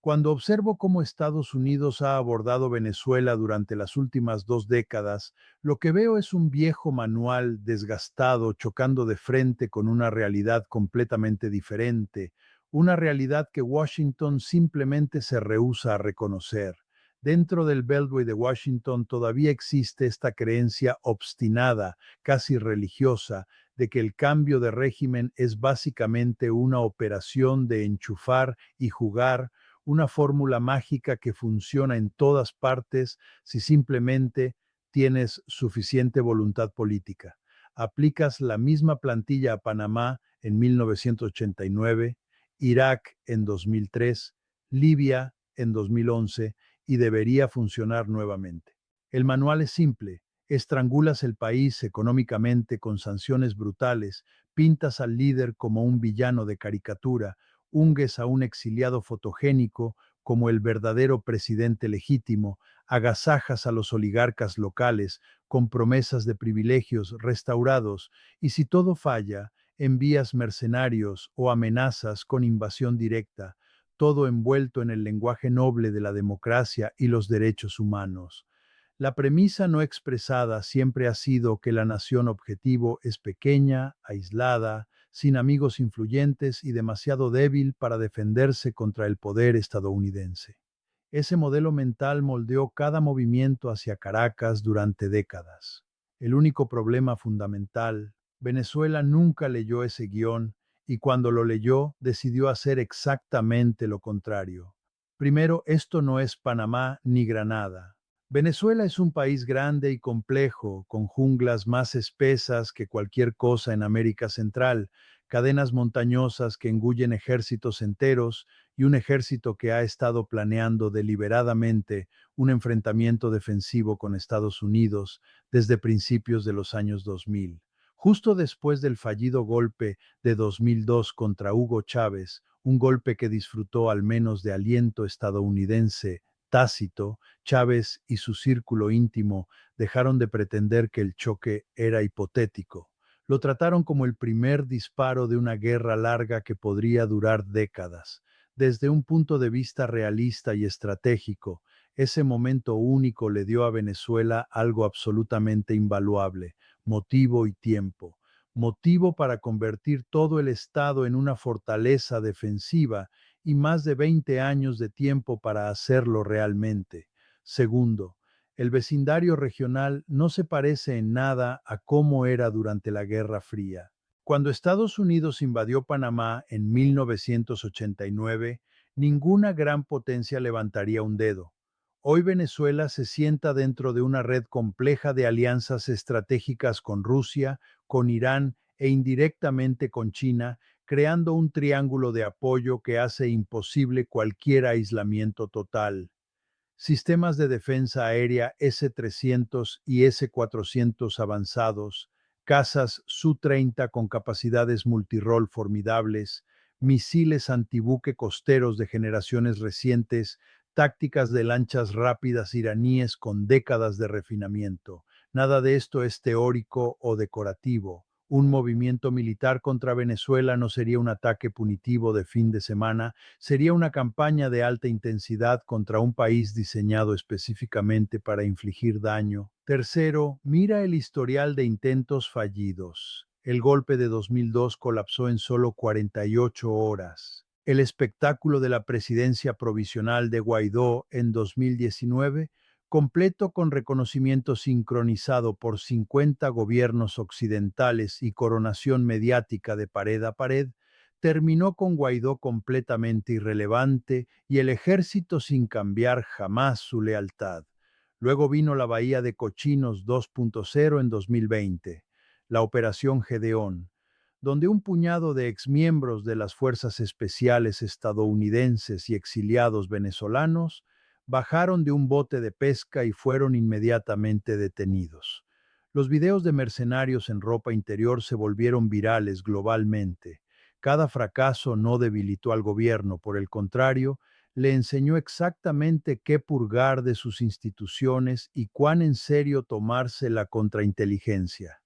Cuando observo cómo Estados Unidos ha abordado Venezuela durante las últimas 2 décadas, lo que veo es un viejo manual desgastado chocando de frente con una realidad completamente diferente, una realidad que Washington simplemente se rehúsa a reconocer. Dentro del Beltway de Washington todavía existe esta creencia obstinada, casi religiosa, de que el cambio de régimen es básicamente una operación de enchufar y jugar, una fórmula mágica que funciona en todas partes si simplemente tienes suficiente voluntad política. Aplicas la misma plantilla a Panamá en 1989, Irak en 2003, Libia en 2011 y debería funcionar nuevamente. El manual es simple: estrangulas el país económicamente con sanciones brutales, pintas al líder como un villano de caricatura, unges a un exiliado fotogénico como el verdadero presidente legítimo, agasajas a los oligarcas locales con promesas de privilegios restaurados y si todo falla, envías mercenarios o amenazas con invasión directa, todo envuelto en el lenguaje noble de la democracia y los derechos humanos. La premisa no expresada siempre ha sido que la nación objetivo es pequeña, aislada, sin amigos influyentes y demasiado débil para defenderse contra el poder estadounidense. Ese modelo mental moldeó cada movimiento hacia Caracas durante décadas. El único problema fundamental: Venezuela nunca leyó ese guión y cuando lo leyó decidió hacer exactamente lo contrario. Primero, esto no es Panamá ni Granada. Venezuela es un país grande y complejo, con junglas más espesas que cualquier cosa en América Central, cadenas montañosas que engullen ejércitos enteros y un ejército que ha estado planeando deliberadamente un enfrentamiento defensivo con Estados Unidos desde principios de los años 2000. Justo después del fallido golpe de 2002 contra Hugo Chávez, un golpe que disfrutó al menos de aliento estadounidense tácito, Chávez y su círculo íntimo dejaron de pretender que el choque era hipotético. Lo trataron como el primer disparo de una guerra larga que podría durar décadas. Desde un punto de vista realista y estratégico, ese momento único le dio a Venezuela algo absolutamente invaluable: motivo y tiempo. Motivo para convertir todo el Estado en una fortaleza defensiva y más de 20 años de tiempo para hacerlo realmente. Segundo, el vecindario regional no se parece en nada a cómo era durante la Guerra Fría. Cuando Estados Unidos invadió Panamá en 1989, ninguna gran potencia levantaría un dedo. Hoy Venezuela se sienta dentro de una red compleja de alianzas estratégicas con Rusia, con Irán e indirectamente con China, creando un triángulo de apoyo que hace imposible cualquier aislamiento total. Sistemas de defensa aérea S-300 y S-400 avanzados, cazas Su-30 con capacidades multirol formidables, misiles antibuque costeros de generaciones recientes, tácticas de lanchas rápidas iraníes con décadas de refinamiento. Nada de esto es teórico o decorativo. Un movimiento militar contra Venezuela no sería un ataque punitivo de fin de semana, sería una campaña de alta intensidad contra un país diseñado específicamente para infligir daño. Tercero, mira el historial de intentos fallidos. El golpe de 2002 colapsó en solo 48 horas. El espectáculo de la presidencia provisional de Guaidó en 2019, completo con reconocimiento sincronizado por 50 gobiernos occidentales y coronación mediática de pared a pared, terminó con Guaidó completamente irrelevante y el ejército sin cambiar jamás su lealtad. Luego vino la Bahía de Cochinos 2.0 en 2020, la Operación Gedeón, donde un puñado de exmiembros de las fuerzas especiales estadounidenses y exiliados venezolanos bajaron de un bote de pesca y fueron inmediatamente detenidos. Los videos de mercenarios en ropa interior se volvieron virales globalmente. Cada fracaso no debilitó al gobierno, por el contrario, le enseñó exactamente qué purgar de sus instituciones y cuán en serio tomarse la contrainteligencia.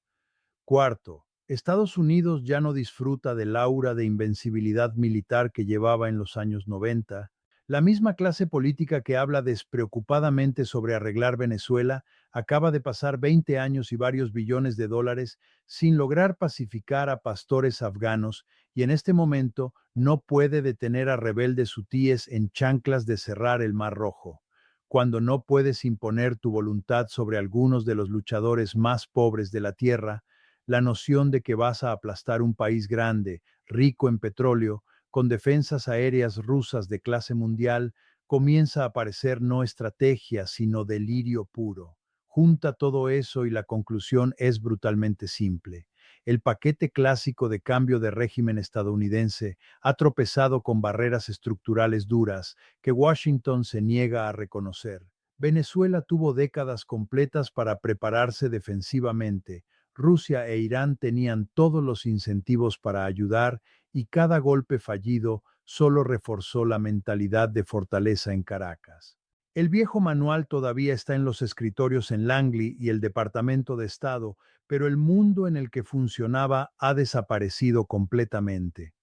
Cuarto, Estados Unidos ya no disfruta del aura de invencibilidad militar que llevaba en los años 90. La misma clase política que habla despreocupadamente sobre arreglar Venezuela acaba de pasar 20 años y varios billones de dólares sin lograr pacificar a pastores afganos y en este momento no puede detener a rebeldes hutíes en chanclas de cerrar el Mar Rojo. Cuando no puedes imponer tu voluntad sobre algunos de los luchadores más pobres de la tierra, la noción de que vas a aplastar un país grande, rico en petróleo, con defensas aéreas rusas de clase mundial, comienza a parecer no estrategia, sino delirio puro. Junta todo eso y la conclusión es brutalmente simple. El paquete clásico de cambio de régimen estadounidense ha tropezado con barreras estructurales duras que Washington se niega a reconocer. Venezuela tuvo décadas completas para prepararse defensivamente. Rusia e Irán tenían todos los incentivos para ayudar y cada golpe fallido solo reforzó la mentalidad de fortaleza en Caracas. El viejo manual todavía está en los escritorios en Langley y el Departamento de Estado, pero el mundo en el que funcionaba ha desaparecido completamente.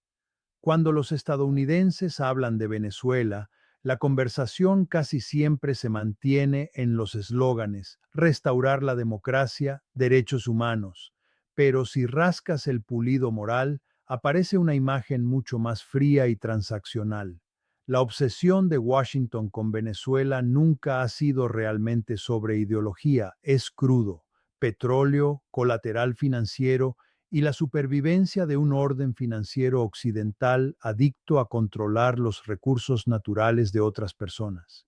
Cuando los estadounidenses hablan de Venezuela, la conversación casi siempre se mantiene en los eslóganes, restaurar la democracia, derechos humanos. Pero si rascas el pulido moral, aparece una imagen mucho más fría y transaccional. La obsesión de Washington con Venezuela nunca ha sido realmente sobre ideología, es crudo. Petróleo, colateral financiero y la supervivencia de un orden financiero occidental adicto a controlar los recursos naturales de otras personas.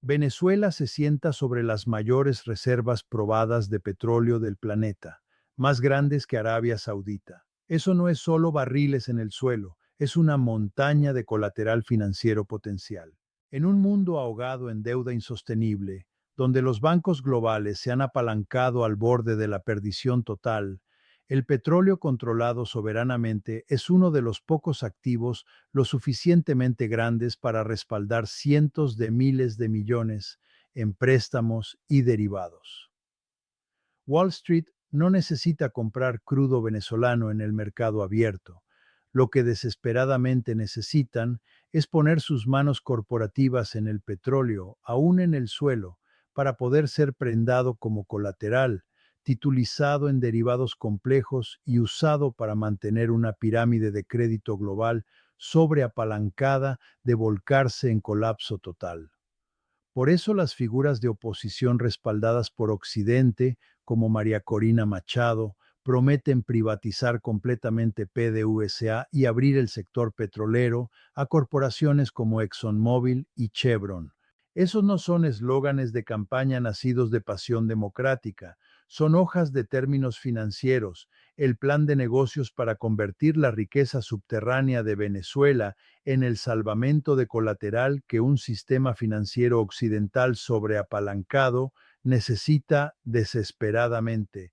Venezuela se sienta sobre las mayores reservas probadas de petróleo del planeta, más grandes que Arabia Saudita. Eso no es solo barriles en el suelo, es una montaña de colateral financiero potencial. En un mundo ahogado en deuda insostenible, donde los bancos globales se han apalancado al borde de la perdición total, el petróleo controlado soberanamente es uno de los pocos activos lo suficientemente grandes para respaldar cientos de miles de millones en préstamos y derivados. Wall Street no necesita comprar crudo venezolano en el mercado abierto. Lo que desesperadamente necesitan es poner sus manos corporativas en el petróleo, aún en el suelo, para poder ser prendado como colateral, titulizado en derivados complejos y usado para mantener una pirámide de crédito global sobreapalancada de volcarse en colapso total. Por eso las figuras de oposición respaldadas por Occidente, como María Corina Machado, prometen privatizar completamente PDVSA y abrir el sector petrolero a corporaciones como ExxonMobil y Chevron. Esos no son eslóganes de campaña nacidos de pasión democrática, son hojas de términos financieros, el plan de negocios para convertir la riqueza subterránea de Venezuela en el salvamento de colateral que un sistema financiero occidental sobreapalancado necesita desesperadamente.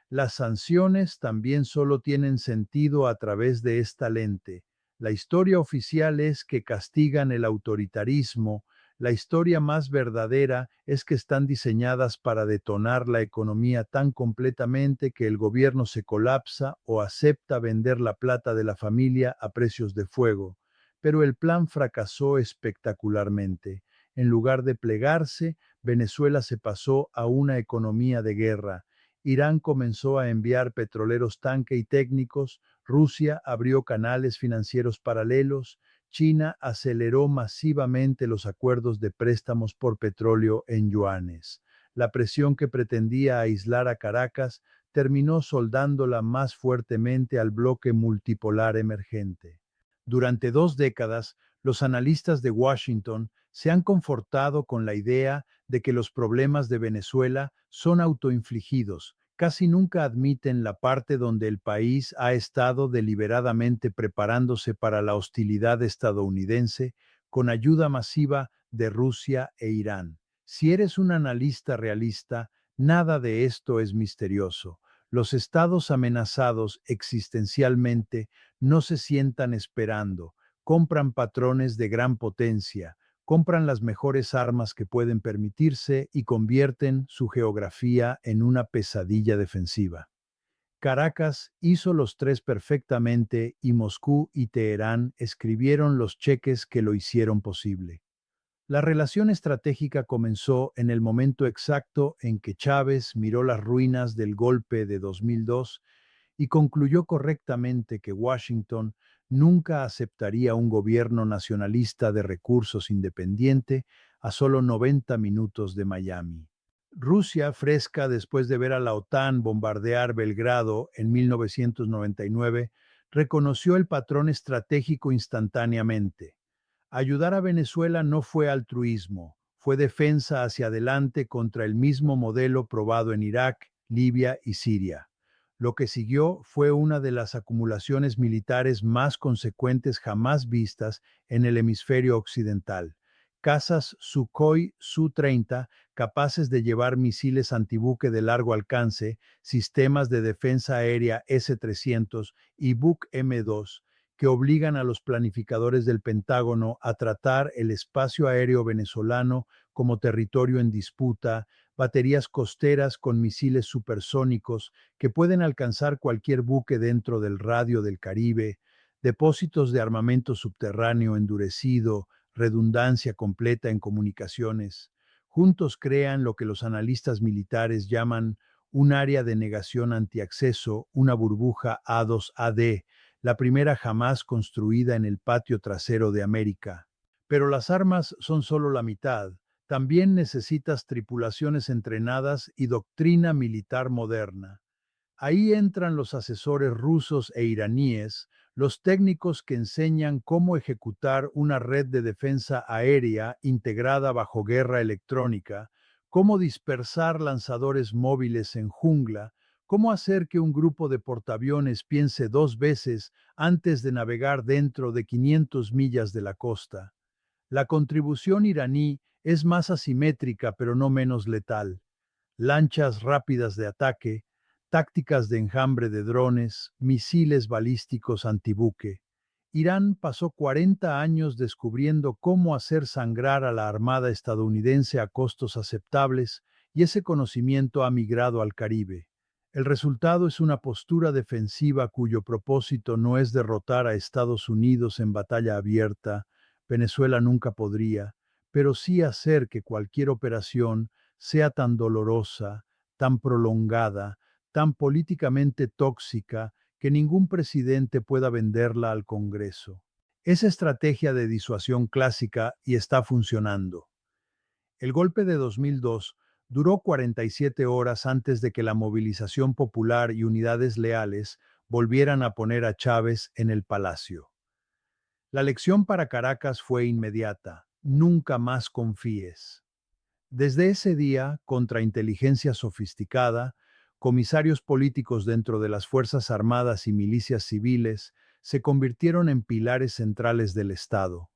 Las sanciones también solo tienen sentido a través de esta lente. La historia oficial es que castigan el autoritarismo, la historia más verdadera es que están diseñadas para detonar la economía tan completamente que el gobierno se colapsa o acepta vender la plata de la familia a precios de fuego. Pero el plan fracasó espectacularmente. En lugar de plegarse, Venezuela se pasó a una economía de guerra. Irán comenzó a enviar petroleros tanque y técnicos, Rusia abrió canales financieros paralelos, China aceleró masivamente los acuerdos de préstamos por petróleo en yuanes. La presión que pretendía aislar a Caracas terminó soldándola más fuertemente al bloque multipolar emergente. Durante 2 décadas, los analistas de Washington se han confortado con la idea de que los problemas de Venezuela son autoinfligidos. Casi nunca admiten la parte donde el país ha estado deliberadamente preparándose para la hostilidad estadounidense con ayuda masiva de Rusia e Irán. Si eres un analista realista, nada de esto es misterioso. Los estados amenazados existencialmente no se sientan esperando, compran patrones de gran potencia, compran las mejores armas que pueden permitirse y convierten su geografía en una pesadilla defensiva. Caracas hizo los tres perfectamente y Moscú y Teherán escribieron los cheques que lo hicieron posible. La relación estratégica comenzó en el momento exacto en que Chávez miró las ruinas del golpe de 2002 y concluyó correctamente que Washington nunca aceptaría un gobierno nacionalista de recursos independiente a solo 90 minutos de Miami. Rusia, fresca después de ver a la OTAN bombardear Belgrado en 1999, reconoció el patrón estratégico instantáneamente. Ayudar a Venezuela no fue altruismo, fue defensa hacia adelante contra el mismo modelo probado en Irak, Libia y Siria. Lo que siguió fue una de las acumulaciones militares más consecuentes jamás vistas en el hemisferio occidental. Cazas Sukhoi Su-30 capaces de llevar misiles antibuque de largo alcance, sistemas de defensa aérea S-300 y Buk M2 que obligan a los planificadores del Pentágono a tratar el espacio aéreo venezolano como territorio en disputa, baterías costeras con misiles supersónicos que pueden alcanzar cualquier buque dentro del radio del Caribe, depósitos de armamento subterráneo endurecido, redundancia completa en comunicaciones. Juntos crean lo que los analistas militares llaman un área de negación antiacceso, una burbuja A2AD, la primera jamás construida en el patio trasero de América. Pero las armas son solo la mitad. También necesitas tripulaciones entrenadas y doctrina militar moderna. Ahí entran los asesores rusos e iraníes, los técnicos que enseñan cómo ejecutar una red de defensa aérea integrada bajo guerra electrónica, cómo dispersar lanzadores móviles en jungla, cómo hacer que un grupo de portaaviones piense dos veces antes de navegar dentro de 500 millas de la costa. La contribución iraní es más asimétrica pero no menos letal. Lanchas rápidas de ataque, tácticas de enjambre de drones, misiles balísticos antibuque. Irán pasó 40 años descubriendo cómo hacer sangrar a la Armada estadounidense a costos aceptables y ese conocimiento ha migrado al Caribe. El resultado es una postura defensiva cuyo propósito no es derrotar a Estados Unidos en batalla abierta, Venezuela nunca podría, pero sí hacer que cualquier operación sea tan dolorosa, tan prolongada, tan políticamente tóxica que ningún presidente pueda venderla al Congreso. Es estrategia de disuasión clásica y está funcionando. El golpe de 2002 duró 47 horas antes de que la movilización popular y unidades leales volvieran a poner a Chávez en el palacio. La lección para Caracas fue inmediata. Nunca más confíes. Desde ese día, contra inteligencia sofisticada, comisarios políticos dentro de las Fuerzas Armadas y milicias civiles se convirtieron en pilares centrales del Estado.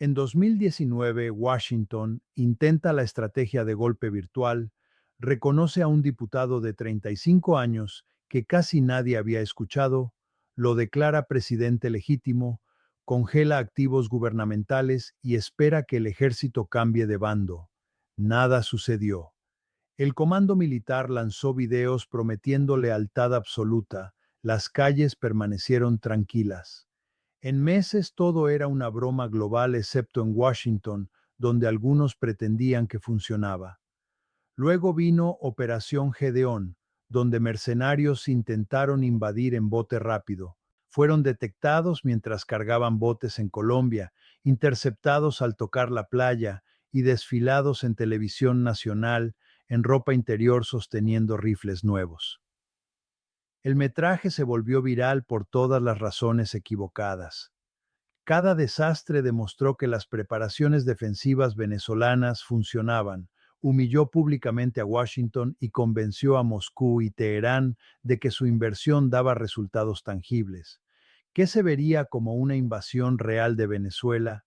En 2019, Washington intenta la estrategia de golpe virtual, reconoce a un diputado de 35 años que casi nadie había escuchado, lo declara presidente legítimo, congela activos gubernamentales y espera que el ejército cambie de bando. Nada sucedió. El comando militar lanzó videos prometiendo lealtad absoluta. Las calles permanecieron tranquilas. En meses todo era una broma global excepto en Washington, donde algunos pretendían que funcionaba. Luego vino Operación Gedeón, donde mercenarios intentaron invadir en bote rápido. Fueron detectados mientras cargaban botes en Colombia, interceptados al tocar la playa y desfilados en televisión nacional en ropa interior sosteniendo rifles nuevos. El metraje se volvió viral por todas las razones equivocadas. Cada desastre demostró que las preparaciones defensivas venezolanas funcionaban, humilló públicamente a Washington y convenció a Moscú y Teherán de que su inversión daba resultados tangibles. ¿Qué se vería como una invasión real de Venezuela?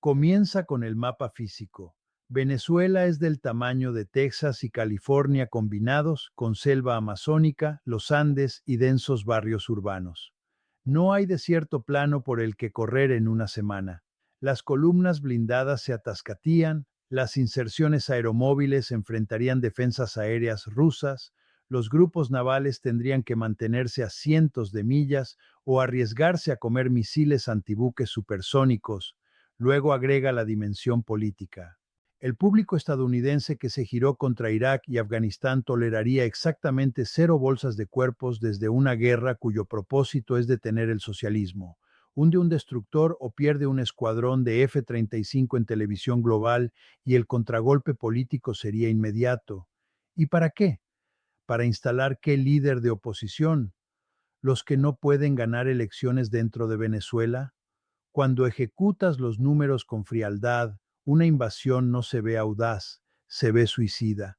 Comienza con el mapa físico. Venezuela es del tamaño de Texas y California combinados, con selva amazónica, los Andes y densos barrios urbanos. No hay desierto plano por el que correr en una semana. Las columnas blindadas se atascatían, las inserciones aeromóviles enfrentarían defensas aéreas rusas, los grupos navales tendrían que mantenerse a cientos de millas o arriesgarse a comer misiles antibuques supersónicos. Luego agrega la dimensión política. El público estadounidense que se giró contra Irak y Afganistán toleraría exactamente 0 bolsas de cuerpos desde una guerra cuyo propósito es detener el socialismo. Hunde un destructor o pierde un escuadrón de F-35 en televisión global y el contragolpe político sería inmediato. ¿Y para qué? Para instalar qué líder de oposición, los que no pueden ganar elecciones dentro de Venezuela. Cuando ejecutas los números con frialdad, una invasión no se ve audaz, se ve suicida.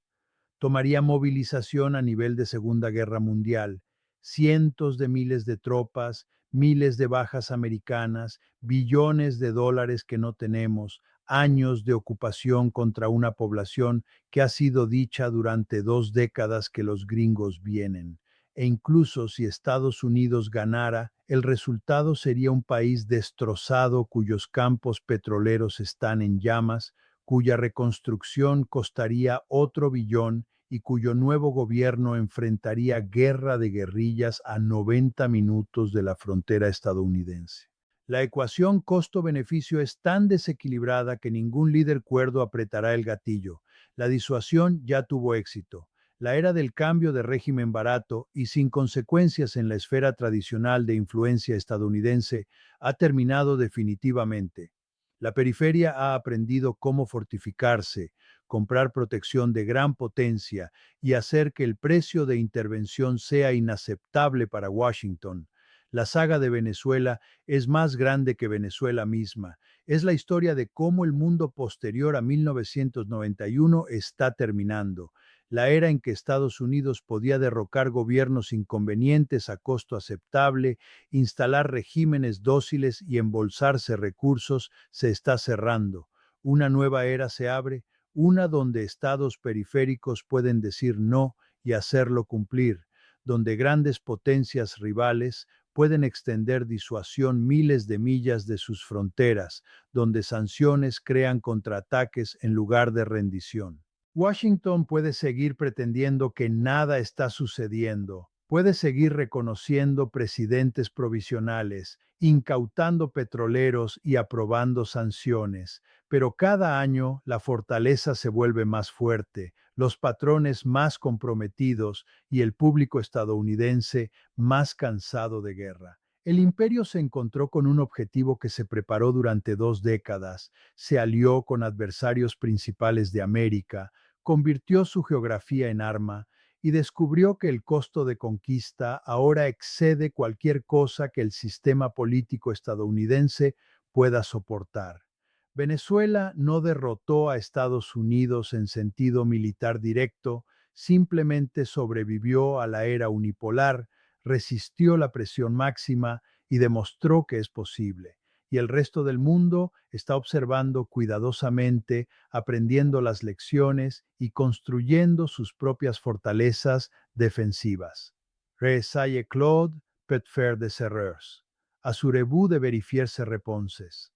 Tomaría movilización a nivel de Segunda Guerra Mundial, cientos de miles de tropas, miles de bajas americanas, billones de dólares que no tenemos, años de ocupación contra una población que ha sido dicha durante 2 décadas que los gringos vienen. E incluso si Estados Unidos ganara, el resultado sería un país destrozado cuyos campos petroleros están en llamas, cuya reconstrucción costaría otro billón y cuyo nuevo gobierno enfrentaría guerra de guerrillas a 90 minutos de la frontera estadounidense. La ecuación costo-beneficio es tan desequilibrada que ningún líder cuerdo apretará el gatillo. La disuasión ya tuvo éxito. La era del cambio de régimen barato y sin consecuencias en la esfera tradicional de influencia estadounidense ha terminado definitivamente. La periferia ha aprendido cómo fortificarse, comprar protección de gran potencia y hacer que el precio de intervención sea inaceptable para Washington. La saga de Venezuela es más grande que Venezuela misma. Es la historia de cómo el mundo posterior a 1991 está terminando. La era en que Estados Unidos podía derrocar gobiernos inconvenientes a costo aceptable, instalar regímenes dóciles y embolsarse recursos se está cerrando. Una nueva era se abre, una donde estados periféricos pueden decir no y hacerlo cumplir, donde grandes potencias rivales pueden extender disuasión miles de millas de sus fronteras, donde sanciones crean contraataques en lugar de rendición. Washington puede seguir pretendiendo que nada está sucediendo, puede seguir reconociendo presidentes provisionales, incautando petroleros y aprobando sanciones, pero cada año la fortaleza se vuelve más fuerte, los patrones más comprometidos y el público estadounidense más cansado de guerra. El imperio se encontró con un objetivo que se preparó durante 2 décadas, se alió con adversarios principales de América, convirtió su geografía en arma y descubrió que el costo de conquista ahora excede cualquier cosa que el sistema político estadounidense pueda soportar. Venezuela no derrotó a Estados Unidos en sentido militar directo, simplemente sobrevivió a la era unipolar, resistió la presión máxima y demostró que es posible. Y el resto del mundo está observando cuidadosamente, aprendiendo las lecciones y construyendo sus propias fortalezas defensivas. Resaille Claude, peut faire des erreurs. Assurez-vous de vérifier ses réponses.